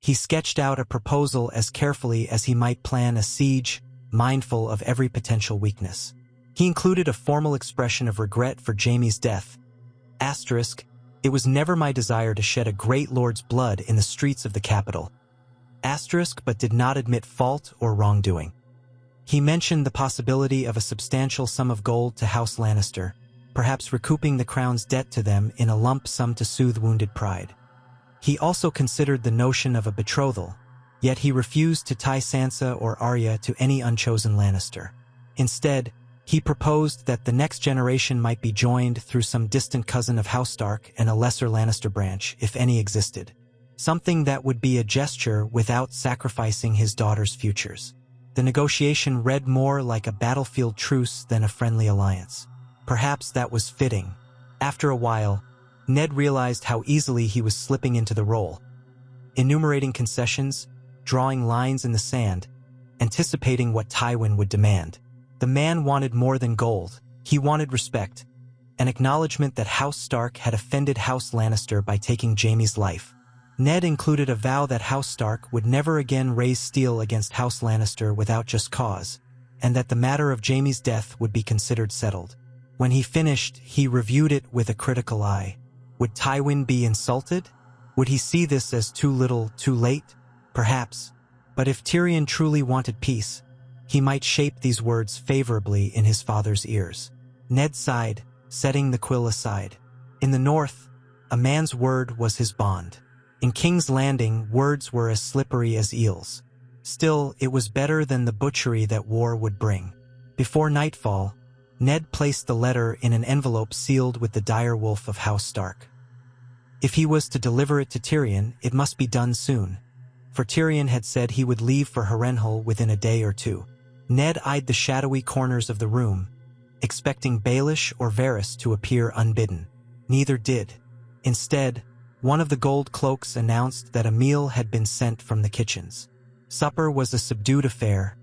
He sketched out a proposal as carefully as he might plan a siege, mindful of every potential weakness. He included a formal expression of regret for Jaime's death. Asterisk, it was never my desire to shed a great lord's blood in the streets of the capital. Asterisk, but did not admit fault or wrongdoing. He mentioned the possibility of a substantial sum of gold to House Lannister, perhaps recouping the crown's debt to them in a lump sum to soothe wounded pride. He also considered the notion of a betrothal, yet he refused to tie Sansa or Arya to any unchosen Lannister. Instead, he proposed that the next generation might be joined through some distant cousin of House Stark and a lesser Lannister branch, if any existed. Something that would be a gesture without sacrificing his daughter's futures. The negotiation read more like a battlefield truce than a friendly alliance. Perhaps that was fitting. After a while, Ned realized how easily he was slipping into the role. Enumerating concessions, drawing lines in the sand, anticipating what Tywin would demand. The man wanted more than gold. He wanted respect, an acknowledgement that House Stark had offended House Lannister by taking Jaime's life. Ned included a vow that House Stark would never again raise steel against House Lannister without just cause, and that the matter of Jaime's death would be considered settled. When he finished, he reviewed it with a critical eye. Would Tywin be insulted? Would he see this as too little, too late? Perhaps. But if Tyrion truly wanted peace, he might shape these words favorably in his father's ears. Ned sighed, setting the quill aside. In the north, a man's word was his bond. In King's Landing, words were as slippery as eels. Still, it was better than the butchery that war would bring. Before nightfall, Ned placed the letter in an envelope sealed with the dire wolf of House Stark. If he was to deliver it to Tyrion, it must be done soon, for Tyrion had said he would leave for Harrenhal within a day or two. Ned eyed the shadowy corners of the room, expecting Baelish or Varys to appear unbidden. Neither did. Instead, one of the gold cloaks announced that a meal had been sent from the kitchens. Supper was a subdued affair,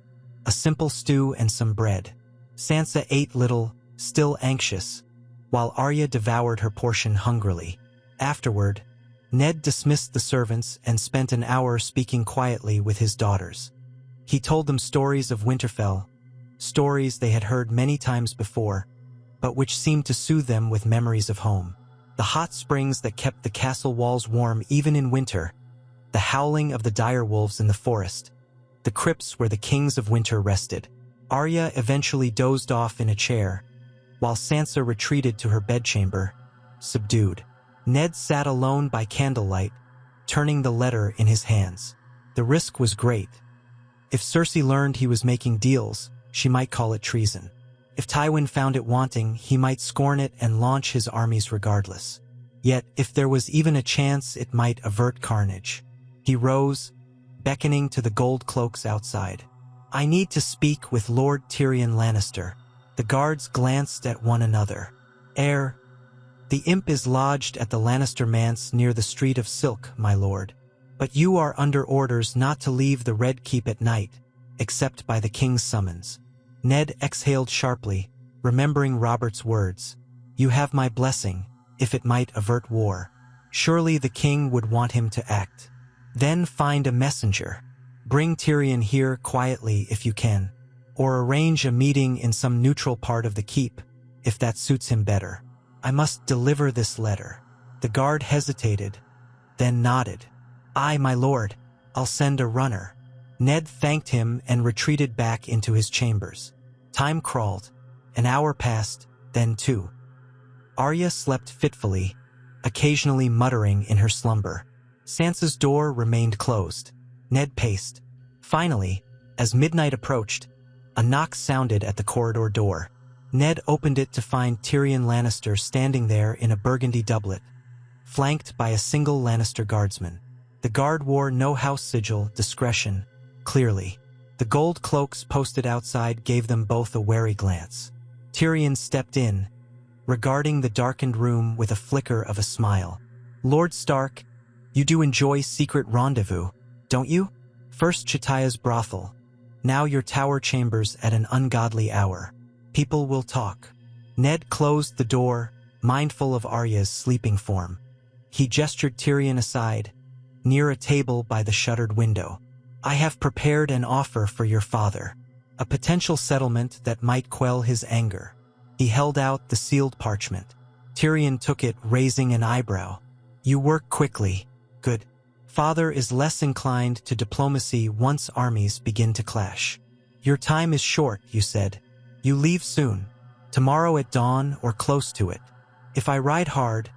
a simple stew and some bread. Sansa ate little, still anxious, while Arya devoured her portion hungrily. Afterward, Ned dismissed the servants and spent an hour speaking quietly with his daughters. He told them stories of Winterfell, stories they had heard many times before, but which seemed to soothe them with memories of home. The hot springs that kept the castle walls warm even in winter, the howling of the dire wolves in the forest, the crypts where the kings of winter rested. Arya eventually dozed off in a chair, while Sansa retreated to her bedchamber, subdued. Ned sat alone by candlelight, turning the letter in his hands. The risk was great. If Cersei learned he was making deals, she might call it treason. If Tywin found it wanting, he might scorn it and launch his armies regardless. Yet, if there was even a chance, it might avert carnage. He rose, beckoning to the gold cloaks outside. "I need to speak with Lord Tyrion Lannister." The guards glanced at one another. The imp is lodged at the Lannister manse near the Street of Silk, my lord. But you are under orders not to leave the Red Keep at night, except by the king's summons. Ned exhaled sharply, remembering Robert's words. You have my blessing, if it might avert war. Surely the king would want him to act. Then find a messenger. Bring Tyrion here quietly if you can, or arrange a meeting in some neutral part of the keep, if that suits him better. I must deliver this letter. The guard hesitated, then nodded. Aye, my lord, I'll send a runner. Ned thanked him and retreated back into his chambers. Time crawled. An hour passed, then 2. Arya slept fitfully, occasionally muttering in her slumber. Sansa's door remained closed. Ned paced. Finally, as midnight approached, a knock sounded at the corridor door. Ned opened it to find Tyrion Lannister standing there in a burgundy doublet, flanked by a single Lannister guardsman. The guard wore no house sigil, discretion, clearly. The gold cloaks posted outside gave them both a wary glance. Tyrion stepped in, regarding the darkened room with a flicker of a smile. Lord Stark, you do enjoy secret rendezvous, don't you? First Chataya's brothel, now your tower chambers at an ungodly hour. People will talk. Ned closed the door, mindful of Arya's sleeping form. He gestured Tyrion aside, near a table by the shuttered window. "I have prepared an offer for your father, a potential settlement that might quell his anger." He held out the sealed parchment. Tyrion took it, raising an eyebrow. "You work quickly. Good. Father is less inclined to diplomacy once armies begin to clash. Your time is short, you said. You leave soon. Tomorrow at dawn or close to it. If I ride hard,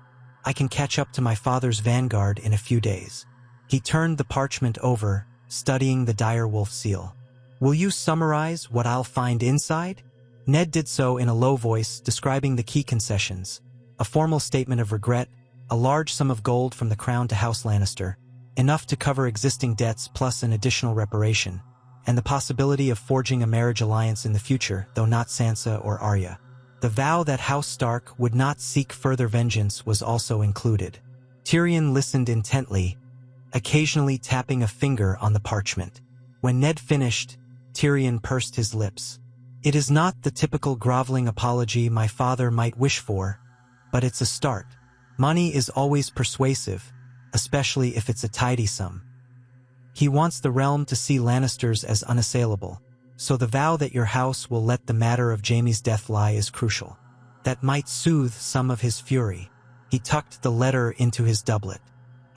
I can catch up to my father's vanguard in a few days." He turned the parchment over, studying the direwolf seal. "Will you summarize what I'll find inside?" Ned did so in a low voice, describing the key concessions: a formal statement of regret, a large sum of gold from the crown to House Lannister, enough to cover existing debts plus an additional reparation, and the possibility of forging a marriage alliance in the future, though not Sansa or Arya. The vow that House Stark would not seek further vengeance was also included. Tyrion listened intently, occasionally tapping a finger on the parchment. When Ned finished, Tyrion pursed his lips. "It is not the typical groveling apology my father might wish for, but it's a start. Money is always persuasive, especially if it's a tidy sum. He wants the realm to see Lannisters as unassailable, so the vow that your house will let the matter of Jaime's death lie is crucial. That might soothe some of his fury." He tucked the letter into his doublet.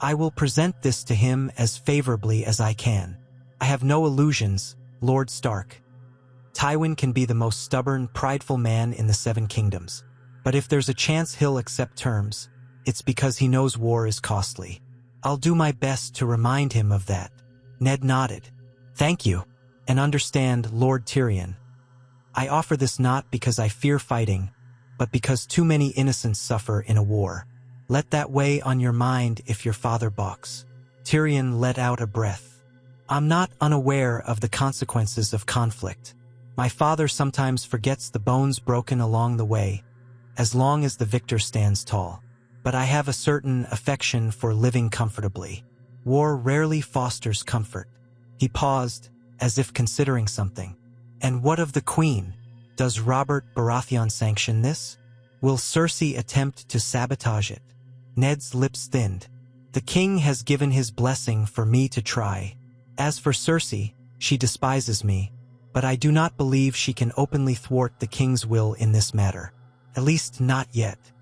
"I will present this to him as favorably as I can. I have no illusions, Lord Stark. Tywin can be the most stubborn, prideful man in the Seven Kingdoms. But if there's a chance he'll accept terms, it's because he knows war is costly. I'll do my best to remind him of that." Ned nodded. "Thank you. And understand, Lord Tyrion. I offer this not because I fear fighting, but because too many innocents suffer in a war. Let that weigh on your mind if your father balks." Tyrion let out a breath. "I'm not unaware of the consequences of conflict. My father sometimes forgets the bones broken along the way, as long as the victor stands tall. But I have a certain affection for living comfortably. War rarely fosters comfort." He paused, as if considering something. "And what of the Queen? Does Robert Baratheon sanction this? Will Cersei attempt to sabotage it?" Ned's lips thinned. "The king has given his blessing for me to try. As for Cersei, she despises me, but I do not believe she can openly thwart the king's will in this matter. At least not yet."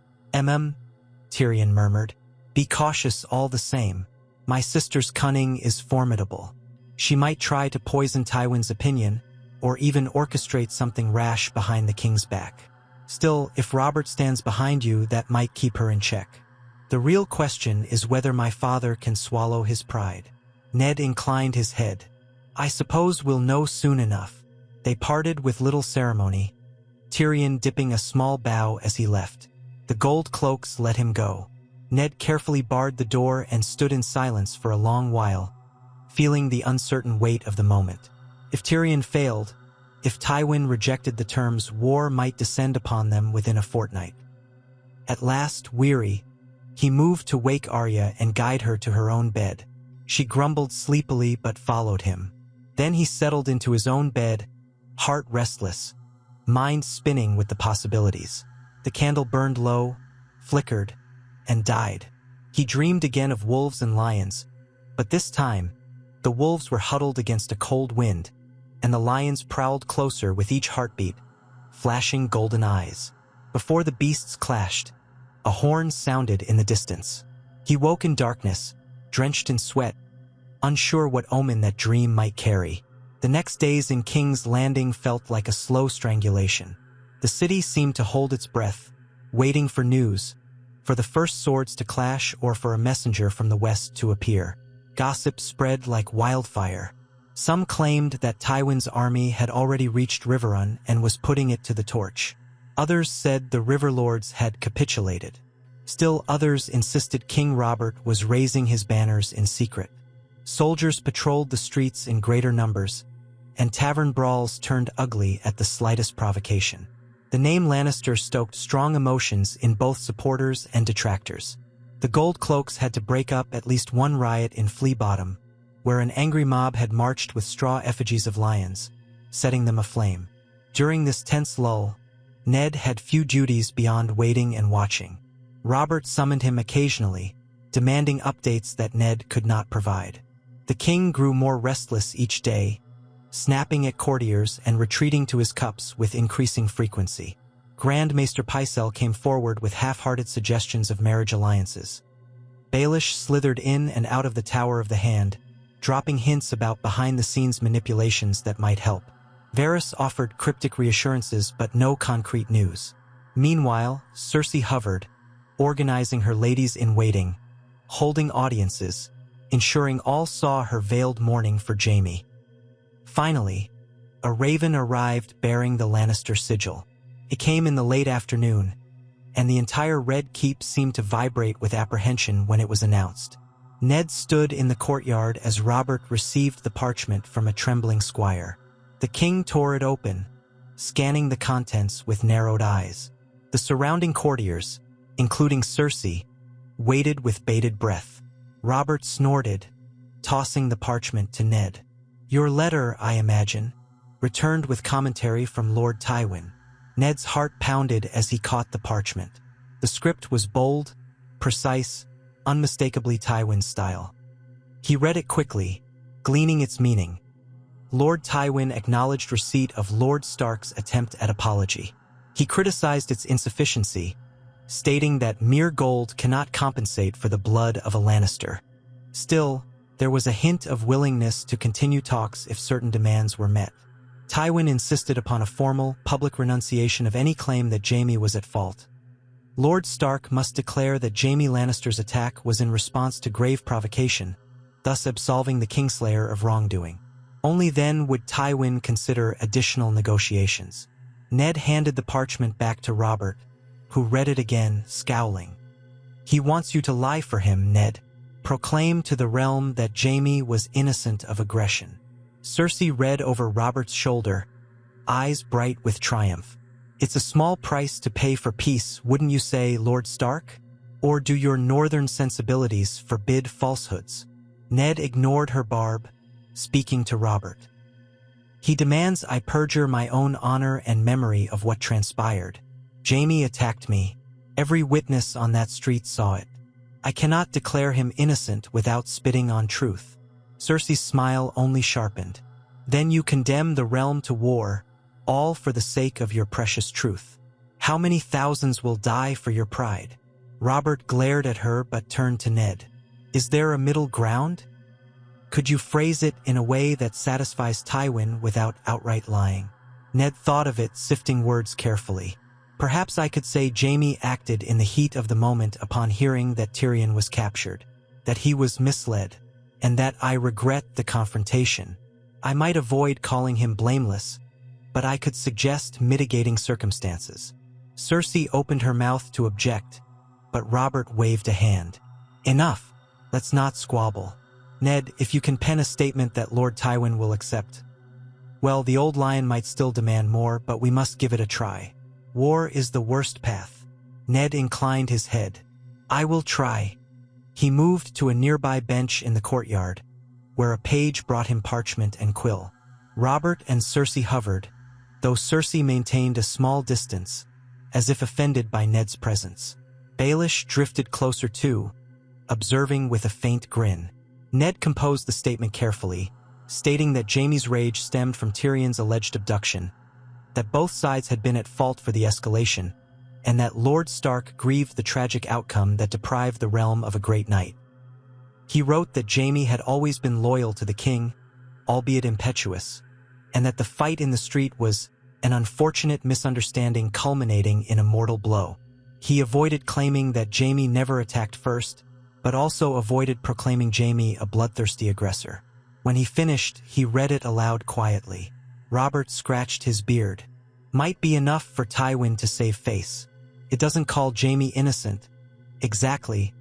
Tyrion murmured. "Be cautious all the same. My sister's cunning is formidable. She might try to poison Tywin's opinion, or even orchestrate something rash behind the king's back. Still, if Robert stands behind you, that might keep her in check. The real question is whether my father can swallow his pride." Ned inclined his head. "I suppose we'll know soon enough." They parted with little ceremony, Tyrion dipping a small bow as he left. The gold cloaks let him go. Ned carefully barred the door and stood in silence for a long while, feeling the uncertain weight of the moment. If Tyrion failed, if Tywin rejected the terms, war might descend upon them within a fortnight. At last, weary, he moved to wake Arya and guide her to her own bed. She grumbled sleepily but followed him. Then he settled into his own bed, heart restless, mind spinning with the possibilities. The candle burned low, flickered, and died. He dreamed again of wolves and lions, but this time, the wolves were huddled against a cold wind, and the lions prowled closer with each heartbeat, flashing golden eyes. Before the beasts clashed, a horn sounded in the distance. He woke in darkness, drenched in sweat, unsure what omen that dream might carry. The next days in King's Landing felt like a slow strangulation. The city seemed to hold its breath, waiting for news, for the first swords to clash or for a messenger from the west to appear. Gossip spread like wildfire. Some claimed that Tywin's army had already reached Riverrun and was putting it to the torch. Others said the River Lords had capitulated. Still others insisted King Robert was raising his banners in secret. Soldiers patrolled the streets in greater numbers, and tavern brawls turned ugly at the slightest provocation. The name Lannister stoked strong emotions in both supporters and detractors. The Gold Cloaks had to break up at least one riot in Flea Bottom, where an angry mob had marched with straw effigies of lions, setting them aflame. During this tense lull, Ned had few duties beyond waiting and watching. Robert summoned him occasionally, demanding updates that Ned could not provide. The king grew more restless each day, snapping at courtiers and retreating to his cups with increasing frequency. Grand Maester Pycelle came forward with half-hearted suggestions of marriage alliances. Baelish slithered in and out of the Tower of the Hand, dropping hints about behind-the-scenes manipulations that might help. Varys offered cryptic reassurances but no concrete news. Meanwhile, Cersei hovered, organizing her ladies-in-waiting, holding audiences, ensuring all saw her veiled mourning for Jaime. Finally, a raven arrived bearing the Lannister sigil. It came in the late afternoon, and the entire Red Keep seemed to vibrate with apprehension when it was announced. Ned stood in the courtyard as Robert received the parchment from a trembling squire. The king tore it open, scanning the contents with narrowed eyes. The surrounding courtiers, including Cersei, waited with bated breath. Robert snorted, tossing the parchment to Ned. "Your letter, I imagine," returned with commentary from Lord Tywin. Ned's heart pounded as he caught the parchment. The script was bold, precise, unmistakably Tywin's style. He read it quickly, gleaning its meaning. Lord Tywin acknowledged receipt of Lord Stark's attempt at apology. He criticized its insufficiency, stating that mere gold cannot compensate for the blood of a Lannister. Still, there was a hint of willingness to continue talks if certain demands were met. Tywin insisted upon a formal, public renunciation of any claim that Jaime was at fault. Lord Stark must declare that Jaime Lannister's attack was in response to grave provocation, thus absolving the Kingslayer of wrongdoing. Only then would Tywin consider additional negotiations. Ned handed the parchment back to Robert, who read it again, scowling. "He wants you to lie for him, Ned. Proclaim to the realm that Jaime was innocent of aggression." Cersei read over Robert's shoulder, eyes bright with triumph. "It's a small price to pay for peace, wouldn't you say, Lord Stark? Or do your northern sensibilities forbid falsehoods?" Ned ignored her barb, speaking to Robert. "He demands I perjure my own honor and memory of what transpired. Jaime attacked me. Every witness on that street saw it. I cannot declare him innocent without spitting on truth." Cersei's smile only sharpened. "Then you condemn the realm to war, all for the sake of your precious truth. How many thousands will die for your pride?" Robert glared at her but turned to Ned. "Is there a middle ground? Could you phrase it in a way that satisfies Tywin without outright lying?" Ned thought of it, sifting words carefully. "Perhaps I could say Jaime acted in the heat of the moment upon hearing that Tyrion was captured, that he was misled, and that I regret the confrontation. I might avoid calling him blameless, but I could suggest mitigating circumstances." Cersei opened her mouth to object, but Robert waved a hand. "Enough. Let's not squabble. Ned, if you can pen a statement that Lord Tywin will accept, well, the old lion might still demand more, but we must give it a try. War is the worst path." Ned inclined his head. "I will try." He moved to a nearby bench in the courtyard, where a page brought him parchment and quill. Robert and Cersei hovered, though Cersei maintained a small distance, as if offended by Ned's presence. Baelish drifted closer too, observing with a faint grin. Ned composed the statement carefully, stating that Jaime's rage stemmed from Tyrion's alleged abduction, that both sides had been at fault for the escalation, and that Lord Stark grieved the tragic outcome that deprived the realm of a great knight. He wrote that Jaime had always been loyal to the king, albeit impetuous, and that the fight in the street was an unfortunate misunderstanding culminating in a mortal blow. He avoided claiming that Jaime never attacked first, but also avoided proclaiming Jaime a bloodthirsty aggressor. When he finished, he read it aloud quietly. Robert scratched his beard. "Might be enough for Tywin to save face. It doesn't call Jaime innocent, exactly,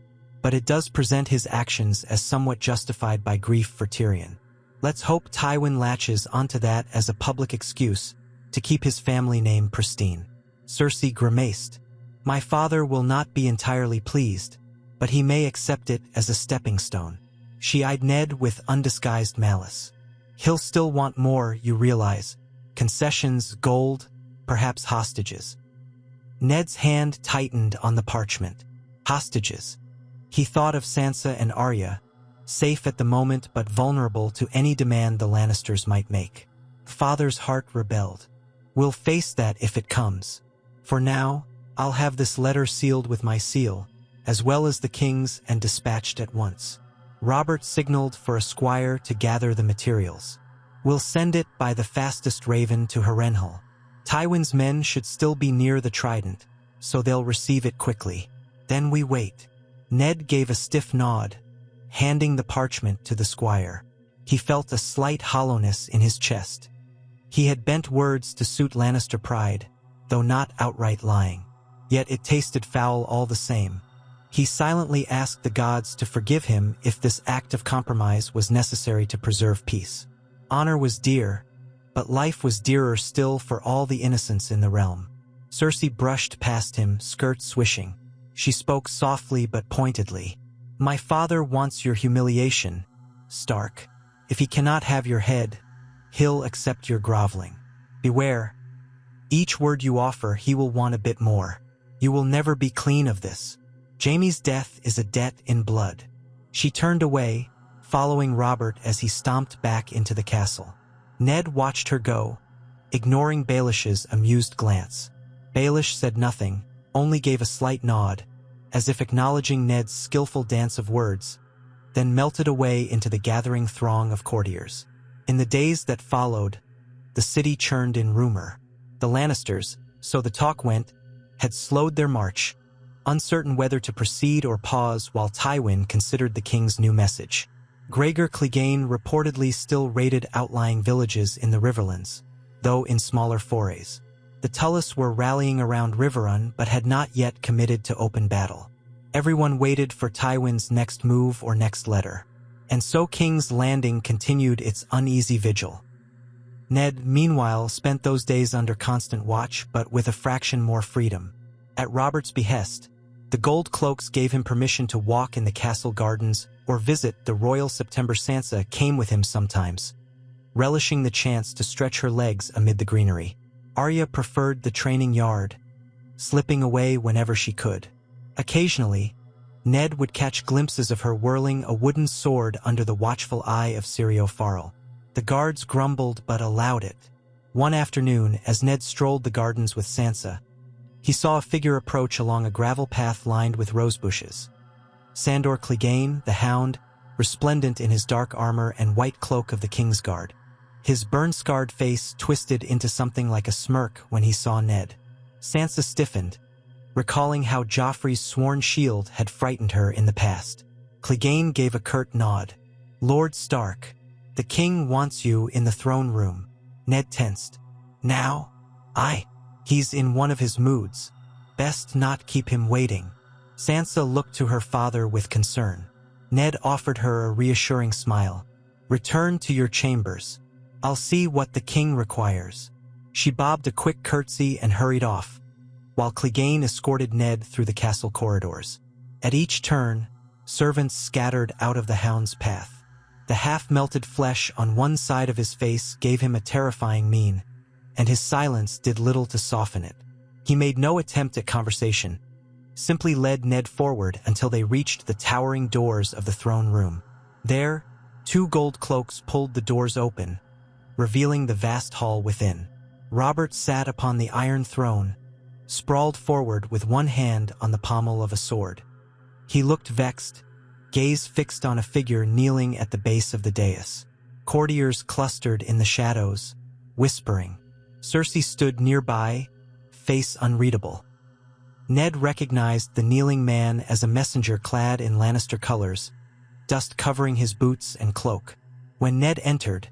but it does present his actions as somewhat justified by grief for Tyrion. Let's hope Tywin latches onto that as a public excuse to keep his family name pristine." Cersei grimaced. "My father will not be entirely pleased, but he may accept it as a stepping stone." She eyed Ned with undisguised malice. "He'll still want more, you realize. Concessions, gold, perhaps hostages." Ned's hand tightened on the parchment. Hostages. He thought of Sansa and Arya, safe at the moment but vulnerable to any demand the Lannisters might make. Father's heart rebelled. We'll face that if it comes. For now, I'll have this letter sealed with my seal, as well as the king's, and dispatched at once. Robert signaled for a squire to gather the materials. We'll send it by the fastest raven to Harrenhal. Tywin's men should still be near the Trident, so they'll receive it quickly. Then we wait. Ned gave a stiff nod, handing the parchment to the squire. He felt a slight hollowness in his chest. He had bent words to suit Lannister pride, though not outright lying. Yet it tasted foul all the same. He silently asked the gods to forgive him if this act of compromise was necessary to preserve peace. Honor was dear, but life was dearer still for all the innocents in the realm. Cersei brushed past him, skirt swishing. She spoke softly but pointedly. My father wants your humiliation, Stark. If he cannot have your head, he'll accept your groveling. Beware. Each word you offer, he will want a bit more. You will never be clean of this. Jaime's death is a debt in blood. She turned away, following Robert as he stomped back into the castle. Ned watched her go, ignoring Baelish's amused glance. Baelish said nothing, only gave a slight nod, as if acknowledging Ned's skillful dance of words, then melted away into the gathering throng of courtiers. In the days that followed, the city churned in rumor. The Lannisters, so the talk went, had slowed their march, uncertain whether to proceed or pause while Tywin considered the king's new message. Gregor Clegane reportedly still raided outlying villages in the Riverlands, though in smaller forays. The Tullus were rallying around Riverrun but had not yet committed to open battle. Everyone waited for Tywin's next move or next letter. And so King's Landing continued its uneasy vigil. Ned, meanwhile, spent those days under constant watch but with a fraction more freedom. At Robert's behest, the Gold Cloaks gave him permission to walk in the castle gardens or visit the royal September. Sansa came with him sometimes, relishing the chance to stretch her legs amid the greenery. Arya preferred the training yard, slipping away whenever she could. Occasionally, Ned would catch glimpses of her whirling a wooden sword under the watchful eye of Syrio Farrell. The guards grumbled but allowed it. One afternoon, as Ned strolled the gardens with Sansa, he saw a figure approach along a gravel path lined with rosebushes. Sandor Clegane, the Hound, resplendent in his dark armor and white cloak of the Kingsguard. His burn-scarred face twisted into something like a smirk when he saw Ned. Sansa stiffened, recalling how Joffrey's sworn shield had frightened her in the past. Clegane gave a curt nod. Lord Stark, the king wants you in the throne room. Ned tensed. Now? Aye. He's in one of his moods. Best not keep him waiting. Sansa looked to her father with concern. Ned offered her a reassuring smile. Return to your chambers. I'll see what the king requires. She bobbed a quick curtsy and hurried off, while Clegane escorted Ned through the castle corridors. At each turn, servants scattered out of the Hound's path. The half-melted flesh on one side of his face gave him a terrifying mien, and his silence did little to soften it. He made no attempt at conversation, simply led Ned forward until they reached the towering doors of the throne room. There, 2 gold cloaks pulled the doors open, revealing the vast hall within. Robert sat upon the iron throne, sprawled forward with one hand on the pommel of a sword. He looked vexed, gaze fixed on a figure kneeling at the base of the dais. Courtiers clustered in the shadows, whispering. Cersei stood nearby, face unreadable. Ned recognized the kneeling man as a messenger clad in Lannister colors, dust covering his boots and cloak. When Ned entered,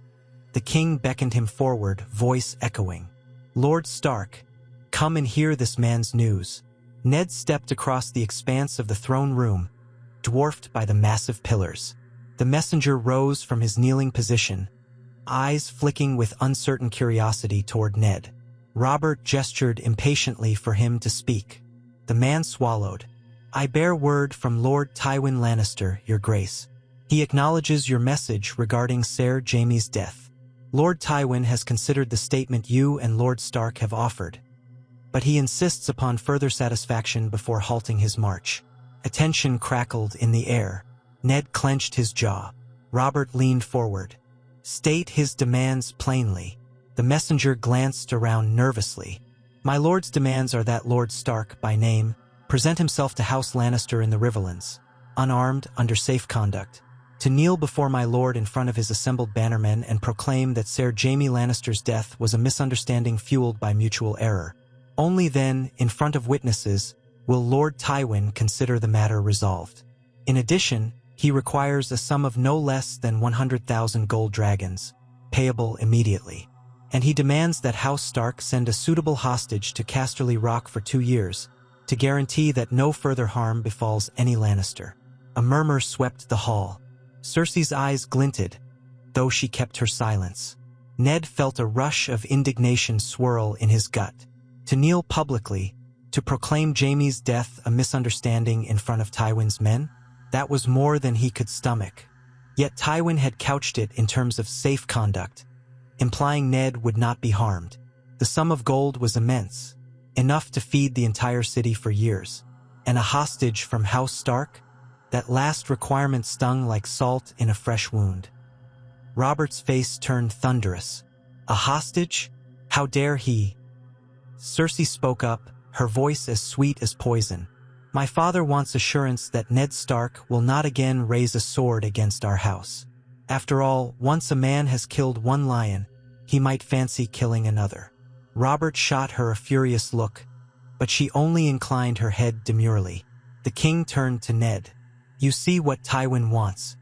the king beckoned him forward, voice echoing. Lord Stark, come and hear this man's news. Ned stepped across the expanse of the throne room, dwarfed by the massive pillars. The messenger rose from his kneeling position, eyes flicking with uncertain curiosity toward Ned. Robert gestured impatiently for him to speak. The man swallowed. I bear word from Lord Tywin Lannister, your grace. He acknowledges your message regarding Ser Jaime's death. Lord Tywin has considered the statement you and Lord Stark have offered, but he insists upon further satisfaction before halting his march. Attention crackled in the air. Ned clenched his jaw. Robert leaned forward. State his demands plainly. The messenger glanced around nervously. My lord's demands are that Lord Stark, by name, present himself to House Lannister in the Riverlands, unarmed, under safe conduct, to kneel before my lord in front of his assembled bannermen and proclaim that Sir Jaime Lannister's death was a misunderstanding fueled by mutual error. Only then, in front of witnesses, will Lord Tywin consider the matter resolved. In addition, he requires a sum of no less than 100,000 gold dragons, payable immediately. And he demands that House Stark send a suitable hostage to Casterly Rock for 2 years, to guarantee that no further harm befalls any Lannister. A murmur swept the hall. Cersei's eyes glinted, though she kept her silence. Ned felt a rush of indignation swirl in his gut. To kneel publicly, to proclaim Jaime's death a misunderstanding in front of Tywin's men, that was more than he could stomach. Yet Tywin had couched it in terms of safe conduct, implying Ned would not be harmed. The sum of gold was immense, enough to feed the entire city for years. And a hostage from House Stark? That last requirement stung like salt in a fresh wound. Robert's face turned thunderous. A hostage? How dare he? Cersei spoke up, her voice as sweet as poison. My father wants assurance that Ned Stark will not again raise a sword against our house. After all, once a man has killed one lion, he might fancy killing another. Robert shot her a furious look, but she only inclined her head demurely. The king turned to Ned. You see what Tywin wants.